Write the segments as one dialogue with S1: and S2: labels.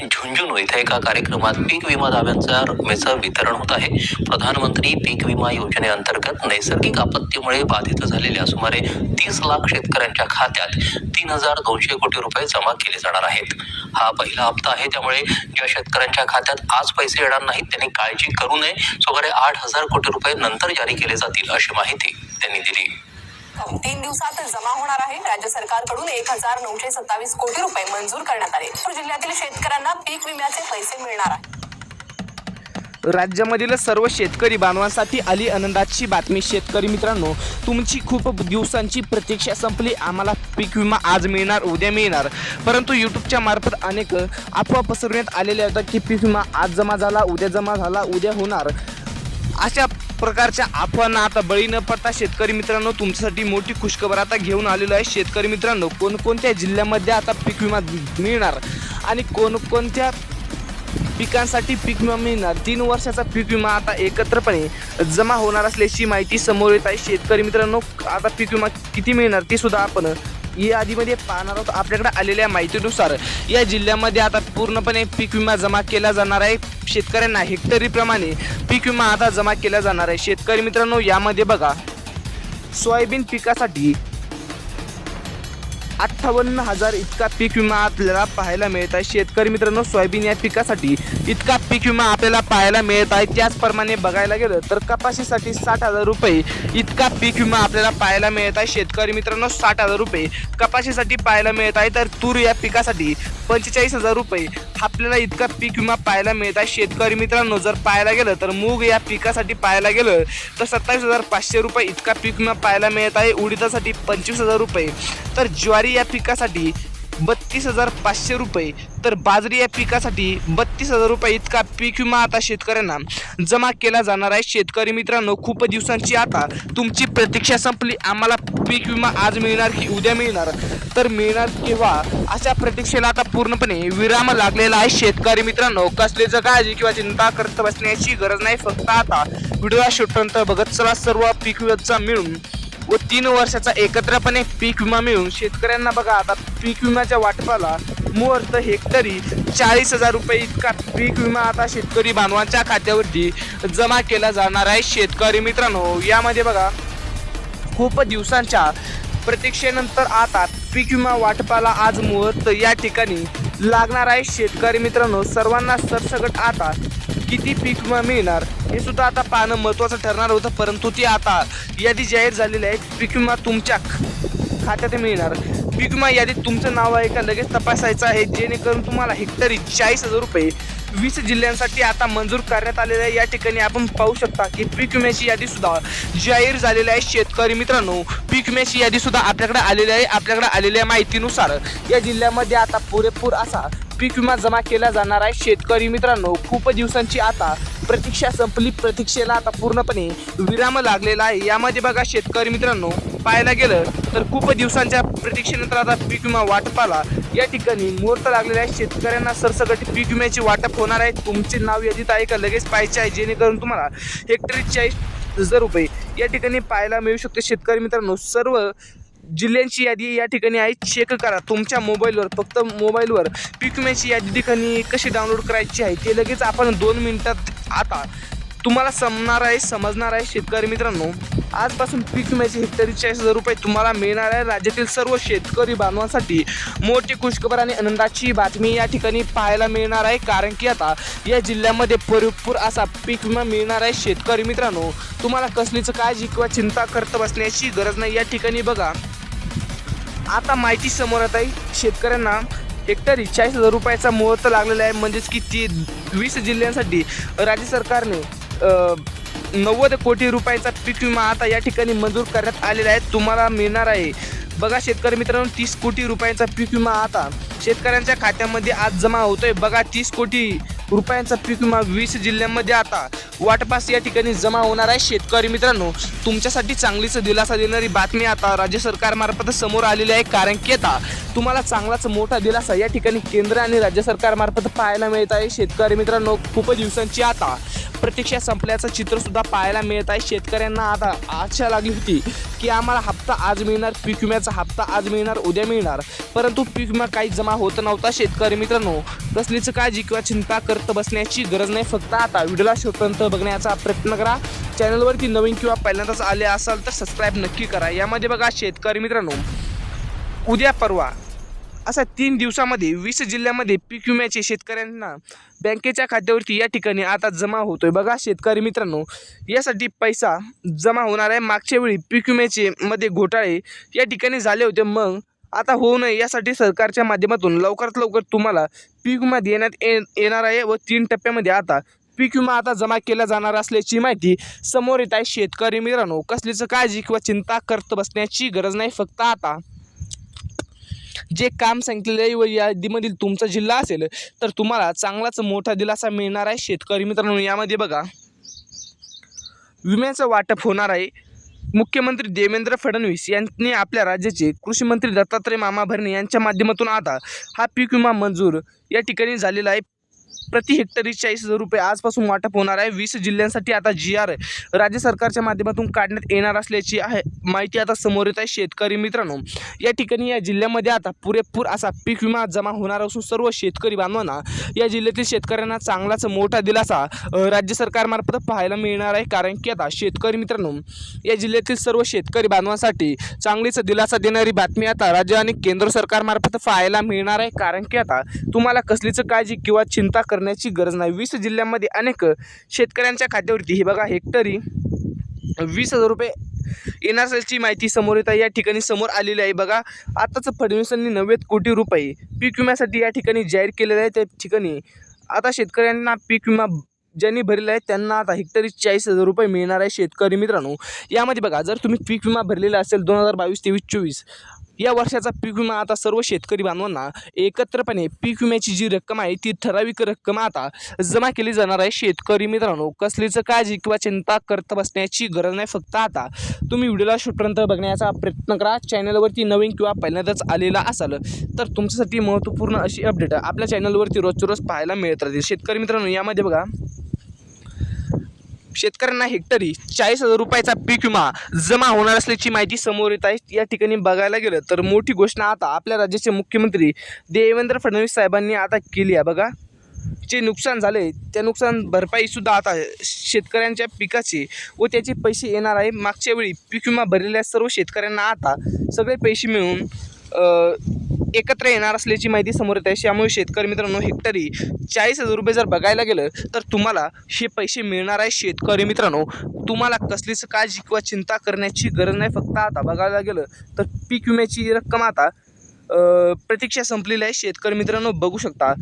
S1: झुंझुनू इथे एका कार्यक्रमात पीक विमा दाव्यांच्या रकमेचं वितरण होत आहे। प्रधानमंत्री पीक विमा योजनेअंतर्गत नैसर्गिक आपत्तीमुळे बाधित झालेल्या सुमारे 30 लाख शेतकऱ्यांच्या खात्यात 3,200 कोटी रुपये जमा केले जाणार आहेत। हा पहिला हप्ता आहे, त्यामुळे ज्या शेतकऱ्यांच्या खात्यात आज पैसे येणार नाहीत त्यांनी काळजी करू नये। सुमारे 8,000 कोटी रुपये नंतर जारी केले जातील, अशी माहिती त्यांनी दिली।
S2: 3 दिवसात जमा होणार आहे। राज्य सरकारकडून 1,927 कोटी रुपये मंजूर करण्यात आले। जिल्ह्यातील शेतकऱ्यांना पीक विम्याचे पैसे मिळणार आहेत।
S3: राज्यामधील सर्व शेतकरी बांधवांसाठी आली आनंदाची बातमी। शेतकरी मित्रांनो, तुमची खूप दिवसांची प्रतीक्षा संपली। आम्हाला पीक विमा आज मिळणार, उद्या मिळणार, परंतु यूट्यूबच्या मार्फत अनेक अफवा पसरवण्यात आलेल्या होत्या की पीक विमा आज जमा झाला, उद्या जमा झाला, उद्या होणार। अशा प्रकारच्या अफवांना आता बळी न पडता शेतकरी मित्रांनो, तुमच्यासाठी मोठी खुशखबर आता घेऊन आलेलो आहे। शेतकरी मित्रांनो, कोणकोणत्या जिल्ह्यामध्ये आता पीक विमा मिळणार आणि कोणकोणत्या पिकांसाठी पीक विमा मिळणार, 3 वर्षाचा पीक विमा आता एकत्रपणे जमा होणार असल्याची माहिती समोर येत आहे। शेतकरी मित्रांनो, आता पीक विमा किती मिळणार ते सुद्धा आपण या आधीमध्ये पाहणार आहोत। आपल्याकडे आलेल्या माहितीनुसार या जिल्ह्यामध्ये आता पूर्णपणे पीक विमा जमा केला जाणार आहे। शेतकऱ्यांना हेक्टरीप्रमाणे पीक विमा आता जमा केला जाणार आहे। शेतकरी मित्रांनो, यामध्ये बघा, सोयाबीन पिकासाठी 58,000 इतका पीक विमा आपल्याला पाहायला मिळत आहे। शेतकरी मित्रांनो, सोयाबीन या पिकासाठी इतका पीक विमा आपल्याला पाहायला मिळत आहे। त्याचप्रमाणे बघायला गेलं तर कपाशीसाठी 60,000 रुपये इतका पीक विमा आपल्याला पाहायला मिळत आहे। शेतकरी मित्रांनो, 60,000 रुपये कपाशीसाठी पाहायला मिळत आहे। तर तूर या पिकासाठी 45,000 रुपये आपल्याला इतका पीक विमा पाहायला मिळत आहे। शेतकरी मित्रांनो, जर पाहायला गेलं तर मूग या पिकासाठी पाहायला गेलं तर 27,500 रुपये इतका पीक विमा पाहायला मिळत आहे। उडीदासाठी 25,000 रुपये, तर ज्वारी या पिकासाठी 32,500 रुपये, तर बाजरी या पिकासाठी 32,000 रुपये इतका पीक विमा आता शेतकऱ्यांना जमा केला जाणार आहे। शेतकरी मित्रांनो, खूप दिवसांची आता तुमची प्रतीक्षा संपली। आम्हाला पीक विमा आज मिळणार की उद्या मिळणार, तर मिळणार केव्हा, अशा प्रतीक्षेला आता पूर्णपणे विराम लागलेला आहे। शेतकरी मित्रांनो, कसलीच काळजी किंवा चिंता करत बसण्याची गरज नाही। फक्त आता व्हिडिओ शेवटपर्यंत बघत चला। सर्व पीक विम्याचा मिळून व 3 वर्षाचा एकत्रपणे पीक विमा मिळून शेतकऱ्यांना बघा, आता पीक विम्याच्या वाटपाला मुहूर्त हेक्टरी 40,000 रुपये इतका पीक विमा आता शेतकरी बांधवांच्या खात्यावरती जमा केला जाणार आहे। शेतकरी मित्रांनो, यामध्ये बघा, खूप दिवसांच्या प्रतीक्षेनंतर आता पीक विमा वाटपाला आज मुहूर्त या ठिकाणी लागणार आहे। शेतकरी मित्रांनो, सर्वांना सरसकट आता किती पीक विमा मिळणार हे सुद्धा आता पाहणं महत्त्वाचं ठरणार होतं, परंतु ती आता यादी जाहीर झालेली आहे। पीक विमा तुमच्या खात्यात मिळणार। पीक विमा यादीत तुमचं नाव आहे का लगेच तपासायचं आहे, जेणेकरून तुम्हाला हेक्टरी 40,000 रुपये 20 जिल्ह्यांसाठी आता मंजूर करण्यात आलेलं आहे। या ठिकाणी आपण पाहू शकता की पीक विम्याची यादी सुद्धा जाहीर झालेली आहे। शेतकरी मित्रांनो, पीक विम्याची यादी सुद्धा आपल्याकडे आलेली आहे। आपल्याकडे आलेल्या माहितीनुसार या जिल्ह्यामध्ये आता पुरेपूर असा पीक विमा जमा केला जाणार आहे। शेतकरी मित्रांनो, खूप दिवसांची आता प्रतीक्षा संपली। प्रतीक्षेला आता पूर्णपणे विराम लागलेला आहे। यामध्ये बघा, शेतकरी मित्रांनो, पाहायला गेलं तर खूप दिवसांच्या प्रतीक्षेनंतर आता पीक विमा वाटपाला या ठिकाणी मुहूर्त लागलेला आहे। शेतकऱ्यांना सरसकट पीक विम्याचे वाटप होणार आहे। तुमचे नाव यादीत आहे का लगेच पाहायचे आहे, जेणेकरून तुम्हाला हेक्टरी 40,000 रुपये या ठिकाणी पाहायला मिळू शकते। शेतकरी मित्रांनो, सर्व जिल्ह्यांची यादी या ठिकाणी आहे, चेक करा तुमच्या मोबाईलवर। फक्त मोबाईलवर पीक विम्याची यादी ठिकाणी कशी डाउनलोड करायची आहे ते लगेच आपण 2 मिनिटात आता तुम्हाला समजणार आहे। शेतकरी मित्रांनो, आजपासून पीक विम्याची हेक्टरी 40,000 रुपये तुम्हाला मिळणार आहे। राज्यातील सर्व शेतकरी बांधवांसाठी मोठी खुशखबर आणि आनंदाची बातमी या ठिकाणी पाहायला मिळणार आहे, कारण की आता या जिल्ह्यामध्ये पुरेपूर असा पीक विमा मिळणार आहे। शेतकरी मित्रांनो, तुम्हाला कसलीच काळजी किंवा चिंता करत बसण्याची गरज नाही। या ठिकाणी बघा, आता माहिती समोर येत आहे। शेतकऱ्यांना हेक्टरी 40,000 रुपयाचा मुहूर्त लागलेला आहे, म्हणजेच की 20 जिल्ह्यांसाठी राज्य सरकारने 90 कोटी रुपयाचा पीक विमा आता या ठिकाणी मंजूर करण्यात आलेला आहे, तुम्हाला मिळणार आहे। बघा शेतकरी मित्रांनो, 30 कोटी रुपयांचा पीक विमा आता शेतकऱ्यांच्या खात्यामध्ये आज जमा होतोय। बघा, 30 कोटी रुपयांचा पीक विमा 20 जिल्ह्यांमध्ये आता वाटपास या ठिकाणी जमा होणार आहे। शेतकरी मित्रांनो, तुमच्यासाठी चांगलीच दिलासा देणारी बातमी आता राज्य सरकारमार्फत समोर आलेली आहे, कारण की आता तुम्हाला चांगलाच मोठा दिलासा या ठिकाणी केंद्र आणि राज्य सरकारमार्फत पाहायला मिळत आहे। शेतकरी मित्रांनो, खूप दिवसांची आता प्रतीक्षा संपल्याचं चित्र सुद्धा पाहायला मिळत आहे. शेतकऱ्यांना आता आशा लागली होती की आम्हाला हप्ता आज मिळणार, पीक विम्याचा हप्ता आज मिळणार, उद्या मिळणार, परंतु पीक विमा काही जमा होत नव्हता. शेतकरी मित्रांनो, कसलीच काळजी किंवा चिंता करत बसण्याची गरज नाही. फक्त आता व्हिडिओला शेवटपर्यंत बघण्याचा प्रयत्न करा. चॅनलवरती नवीन किंवा पहिल्यांदाच आले असाल तर सबस्क्राईब नक्की करा. यामध्ये बघा शेतकरी मित्रांनो, उद्या परवा असा 3 दिवसामध्ये 20 जिल्ह्यामध्ये पीक विम्याचे शेतकऱ्यांना बँकेच्या खात्यावरती या ठिकाणी आता जमा होतोय. बघा शेतकरी मित्रांनो, यासाठी पैसा जमा होणार आहे. मागच्या वेळी पीक विम्याचे मध्ये घोटाळे या ठिकाणी झाले होते, मग आता होऊ नये यासाठी सरकारच्या माध्यमातून लवकरात लवकर तुम्हाला पीक विमा देण्यात येणार आहे व 3 टप्प्यामध्ये आता पीक विमा आता जमा केला जाणार असल्याची माहिती समोर येत आहे. शेतकरी मित्रांनो, कसलीच काळजी किंवा चिंता करत बसण्याची गरज नाही. फक्त आता जे काम सांगितलेलं आहे व यादीमधील तुमचा जिल्हा असेल तर तुम्हाला चांगलाच मोठा दिलासा मिळणार आहे. शेतकरी मित्रांनो, यामध्ये बघा विम्याचं वाटप होणार आहे. मुख्यमंत्री देवेंद्र फडणवीस यांनी आपल्या राज्याचे कृषी मंत्री दत्तात्रय मामा भरणे यांच्या माध्यमातून आता हा पीक विमा मंजूर या ठिकाणी झालेला आहे. प्रति हेक्टरी 40,000 रुपये आजपासून वाटप होणार आहे. 20 जिल्ह्यांसाठी आता GR राज्य सरकारच्या माध्यमातून काढण्यात येणार असल्याची माहिती आता समोर येत आहे. शेतकरी मित्रांनो, या ठिकाणी या जिल्ह्यामध्ये आता पुरेपूर असा पीक विमा जमा होणार असून सर्व शेतकरी बांधवांना, या जिल्ह्यातील शेतकऱ्यांना चांगलाच मोठा दिलासा राज्य सरकारमार्फत पाहायला मिळणार आहे. कारण की आता शेतकरी मित्रांनो, या जिल्ह्यातील सर्व शेतकरी बांधवांसाठी चांगलीच दिलासा देणारी बातमी आता राज्य आणि केंद्र सरकारमार्फत पाहायला मिळणार आहे. कारण की आता तुम्हाला कसलीच काळजी किंवा चिंता करण्याची गरज नाही. 20 जिल्ह्यांमध्ये अनेक शेतकऱ्यांच्या खात्यावरती हे बघा हेक्टरी 20,000 रुपये येणार असल्याची माहिती समोर येत आहे. या ठिकाणी समोर आलेली आहे. बघा आताच फडणवीसांनी 90 कोटी रुपये पीक विम्यासाठी या ठिकाणी जाहीर केलेले आहे. त्या ठिकाणी आता शेतकऱ्यांना पीक विमा ज्यांनी भरलेला आहे त्यांना आता हेक्टरी 40,000 रुपये मिळणार आहे. शेतकरी मित्रांनो, यामध्ये बघा जर तुम्ही पीक विमा भरलेला असेल 2022, 23, 24 या वर्षाचा पीक विमा आता सर्व शेतकरी बांधवांना एकत्रपणे पीक विम्याची जी रक्कम आहे ती ठराविक रक्कम आता जमा केली जाणार आहे. शेतकरी मित्रांनो, कसलीच काळजी किंवा चिंता करत बसण्याची गरज नाही. फक्त आता तुम्ही व्हिडिओला शेवटपर्यंत बघण्याचा प्रयत्न करा. चॅनलवरती नवीन किंवा पहिल्यांदाच आलेला असाल तर तुमच्यासाठी महत्त्वपूर्ण अशी अपडेट आपल्या चॅनलवरती रोजच्या रोज पाहायला मिळत राहतील. शेतकरी मित्रांनो, यामध्ये बघा शेतकऱ्यांना हेक्टरी 40,000 रुपयाचा पीक विमा जमा होणार असल्याची माहिती समोर येत आहे. या ठिकाणी बघायला गेलं तर मोठी घोषणा आता आपल्या राज्याचे मुख्यमंत्री देवेंद्र फडणवीस साहेबांनी आता केली आहे. बघा जे नुकसान झाले त्या नुकसान भरपाईसुद्धा आता शेतकऱ्यांच्या पिकाचे व त्याचे पैसे येणार आहे. मागच्या वेळी पीक विमा भरलेल्या सर्व शेतकऱ्यांना आता सगळे पैसे मिळून एकत्र येणार असल्याची माहिती समोर येत आहे. त्यामुळे शेतकरी मित्रांनो, हेक्टरी 40,000 रुपये जर बघायला गेलं तर तुम्हाला हे पैसे मिळणार आहे. शेतकरी मित्रांनो, तुम्हाला कसलीच काळजी किंवा चिंता करण्याची गरज नाही. फक्त आता बघायला गेलं तर पीक विम्याची रक्कम आता प्रतीक्षा संपलेली आहे. शेतकरी मित्रांनो, बघू शकता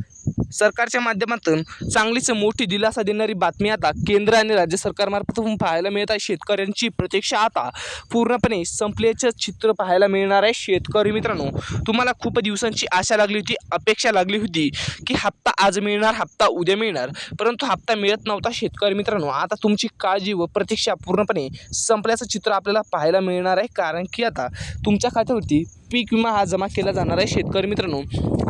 S3: सरकारच्या माध्यमातून चांगलीच मोठी दिलासा देणारी बातमी आता केंद्र आणि राज्य सरकारमार्फत पाहायला मिळत आहे. शेतकऱ्यांची प्रतीक्षा आता पूर्णपणे संपल्याचं चित्र पाहायला मिळणार आहे. शेतकरी मित्रांनो, तुम्हाला खूप दिवसांची आशा लागली होती, अपेक्षा लागली होती की हप्ता आज मिळणार, हप्ता उद्या मिळणार, परंतु हप्ता मिळत नव्हता. शेतकरी मित्रांनो, आता तुमची काळजी व प्रतीक्षा पूर्णपणे संपल्याचं चित्र आपल्याला पाहायला मिळणार आहे. कारण की आता तुमच्या खात्यावरती पीक विमा हा जमा केला जाणार आहे. शेतकरी मित्रांनो,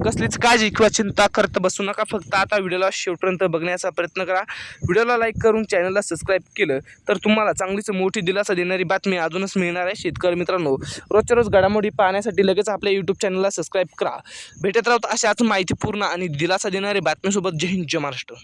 S3: कसलीच काळजी किंवा चिंता करत बसू नका. फक्त आता व्हिडिओला शेवटपर्यंत बघण्याचा प्रयत्न करा. व्हिडिओला लाईक करून चॅनलला सबस्क्राईब केलं तर तुम्हाला चांगलीच मोठी दिलासा देणारी बातमी अजूनच मिळणार आहे. शेतकरी मित्रांनो, रोजच्या रोज घडामोडी पाहण्यासाठी लगेच आपल्या यूट्यूब चॅनलला सबस्क्राईब करा. भेटत राहतो अशाच माहितीपूर्ण आणि दिलासा देणाऱ्या बातमीसोबत. जय हिंद, जय महाराष्ट्र.